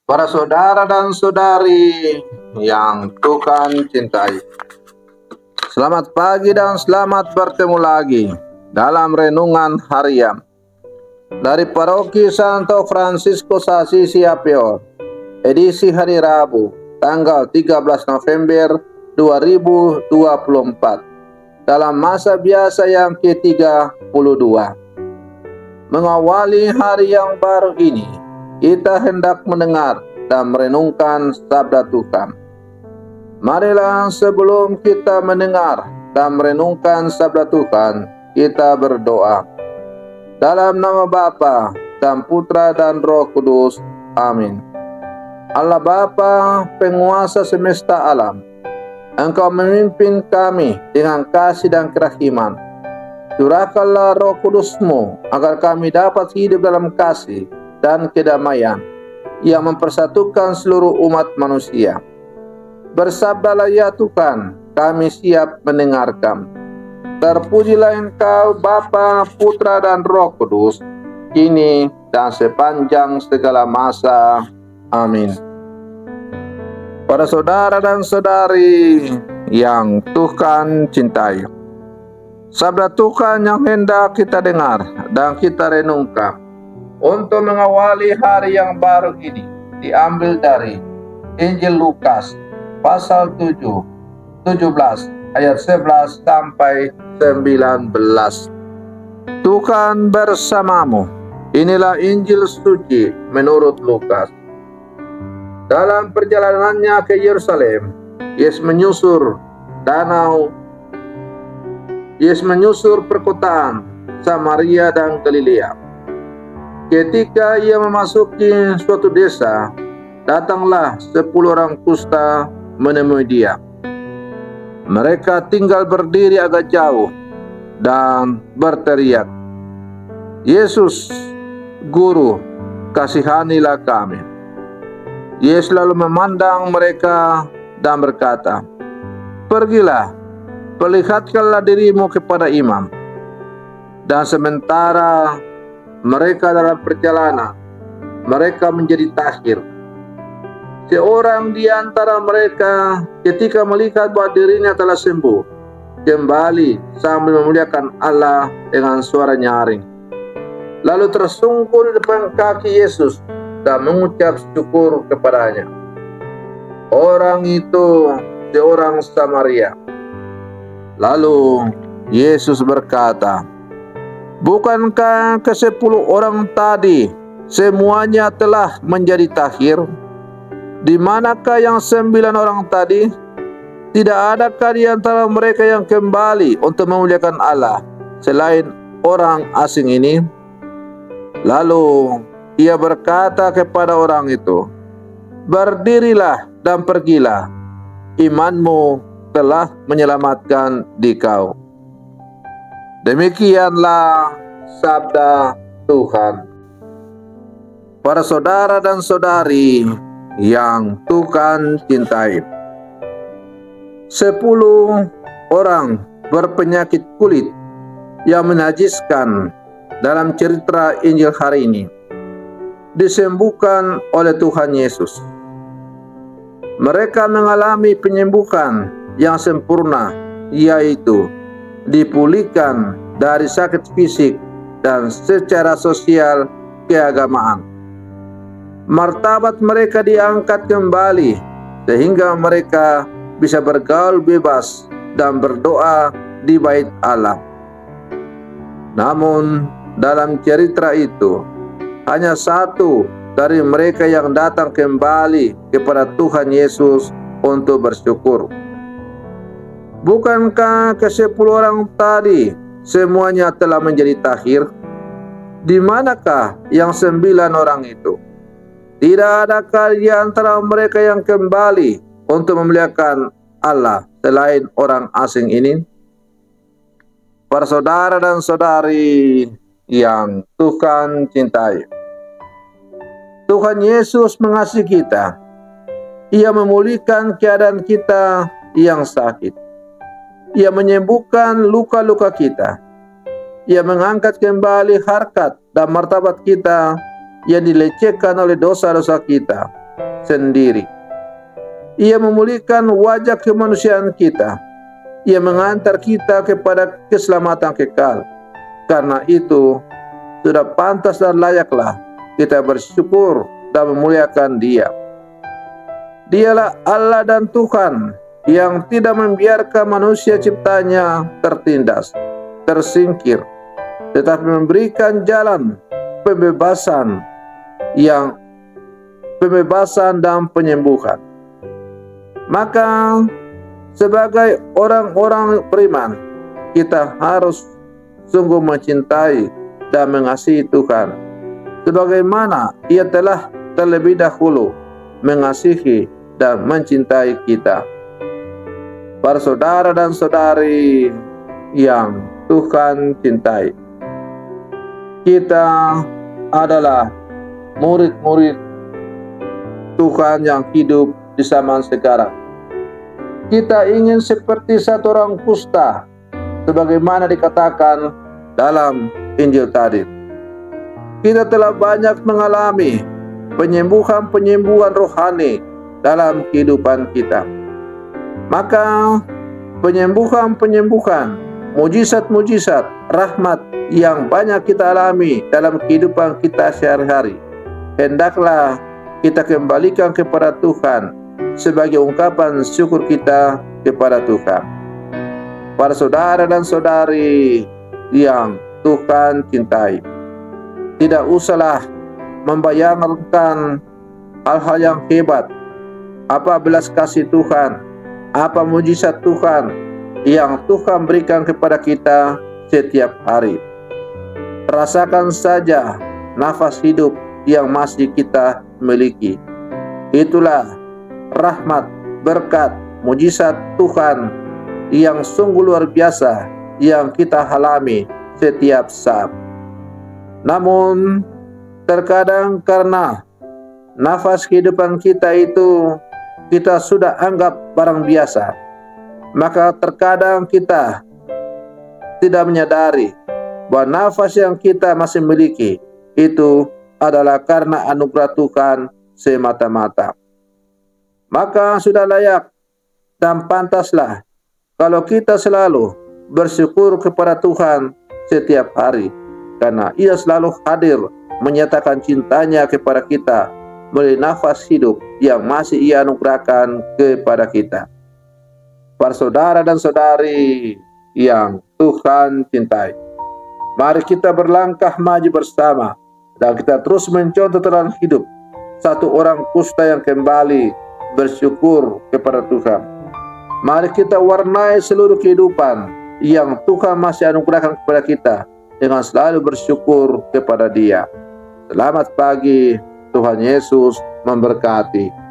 Para saudara dan saudari yang Tuhan cintai, selamat pagi dan selamat bertemu lagi dalam renungan harian dari Paroki Santo Fransiskus Assisi Apior, edisi hari Rabu, tanggal 13 November 2024, dalam masa biasa yang ke-32. Mengawali hari yang baru ini, kita hendak mendengar dan merenungkan sabda Tuhan. Marilah sebelum kita mendengar dan merenungkan sabda Tuhan, kita berdoa. Dalam nama Bapa dan Putra dan Roh Kudus. Amin. Allah Bapa, penguasa semesta alam, Engkau memimpin kami dengan kasih dan kerahiman. Curahkanlah Roh Kudus-Mu agar kami dapat hidup dalam kasih dan kedamaian yang mempersatukan seluruh umat manusia. Bersabdalah ya Tuhan, kami siap mendengarkan. Terpujilah Engkau Bapa, Putra dan Roh Kudus, kini dan sepanjang segala masa. Amin. Para saudara dan saudari yang Tuhan cintai, sabda Tuhan yang hendak kita dengar dan kita renungkan untuk mengawali hari yang baru ini diambil dari Injil Lukas pasal 17 ayat 11 sampai 19. Tuhan bersamamu. Inilah Injil suci menurut Lukas. Dalam perjalanannya ke Yerusalem, Yesus menyusur perkotaan Samaria dan Galilea. Ketika ia memasuki suatu desa, datanglah 10 orang kusta menemui dia. Mereka tinggal berdiri agak jauh dan berteriak, "Yesus, Guru, kasihanilah kami." Yesus lalu memandang mereka dan berkata, "Pergilah, perlihatkanlah dirimu kepada imam." Dan sementara mereka dalam perjalanan, mereka menjadi tahir. Seorang di antara mereka ketika melihat bahwa dirinya telah sembuh, kembali sambil memuliakan Allah dengan suara nyaring. Lalu tersungkur di depan kaki Yesus dan mengucap syukur kepadanya. Orang itu seorang Samaria. Lalu Yesus berkata, "Bukankah ke-10 orang tadi semuanya telah menjadi tahir? Di manakah yang 9 orang tadi? Tidak adakah di antara mereka yang kembali untuk memuliakan Allah selain orang asing ini?" Lalu ia berkata kepada orang itu, "Berdirilah dan pergilah, imanmu telah menyelamatkan dikau." Demikianlah sabda Tuhan. Para saudara dan saudari yang Tuhan cintai, 10 orang berpenyakit kulit yang menajiskan dalam cerita Injil hari ini disembuhkan oleh Tuhan Yesus. Mereka mengalami penyembuhan yang sempurna, yaitu dipulihkan dari sakit fisik dan secara sosial keagamaan. Martabat mereka diangkat kembali sehingga mereka bisa bergaul bebas dan berdoa di bait Allah. Namun dalam cerita itu hanya satu dari mereka yang datang kembali kepada Tuhan Yesus untuk bersyukur. Bukankah ke-10 orang tadi semuanya telah menjadi tahir? Di manakah yang 9 orang itu? Tidak adakah di antara mereka yang kembali untuk memuliakan Allah selain orang asing ini? Para saudara dan saudari yang Tuhan cintai, Tuhan Yesus mengasihi kita. Ia memulihkan keadaan kita yang sakit. Ia menyembuhkan luka-luka kita. Ia mengangkat kembali harkat dan martabat kita yang dilecehkan oleh dosa-dosa kita. sendiri. Ia memulihkan wajah kemanusiaan kita. Ia mengantar kita kepada keselamatan kekal. Karena itu, sudah pantas dan layaklah kita bersyukur dan memuliakan Dia. Dialah Allah dan Tuhan yang tidak membiarkan manusia ciptanya tertindas, tersingkir, tetapi memberikan jalan pembebasan dan penyembuhan. Maka sebagai orang-orang beriman, kita harus sungguh mencintai dan mengasihi Tuhan, sebagaimana Ia telah terlebih dahulu mengasihi dan mencintai kita. Para saudara dan saudari yang Tuhan cintai, kita adalah murid-murid Tuhan yang hidup di zaman sekarang. Kita ingin seperti satu orang kusta, sebagaimana dikatakan dalam Injil tadi. Kita telah banyak mengalami penyembuhan rohani dalam kehidupan kita. Maka penyembuhan, mujizat-mujizat, rahmat yang banyak kita alami dalam kehidupan kita sehari-hari, hendaklah kita kembalikan kepada Tuhan sebagai ungkapan syukur kita kepada Tuhan. Para saudara dan saudari yang Tuhan cintai, tidak usahlah membayangkan hal-hal yang hebat, apa belas kasih Tuhan, apa mujizat Tuhan yang Tuhan berikan kepada kita setiap hari. Rasakan saja nafas hidup yang masih kita miliki. Itulah rahmat, berkat, mujizat Tuhan yang sungguh luar biasa yang kita alami setiap saat. Namun terkadang karena nafas kehidupan kita itu kita sudah anggap barang biasa, maka terkadang kita tidak menyadari bahwa nafas yang kita masih miliki itu adalah karena anugerah Tuhan semata-mata. Maka sudah layak dan pantaslah kalau kita selalu bersyukur kepada Tuhan setiap hari, karena Ia selalu hadir menyatakan cintanya kepada kita melalui nafas hidup yang masih Ia anugerahkan kepada kita. Para saudara dan saudari yang Tuhan cintai, mari kita berlangkah maju bersama dan kita terus mencontoh teladan hidup satu orang kusta yang kembali bersyukur kepada Tuhan. Mari kita warnai seluruh kehidupan yang Tuhan masih anugerahkan kepada kita dengan selalu bersyukur kepada Dia. Selamat pagi, Tuhan Yesus memberkati.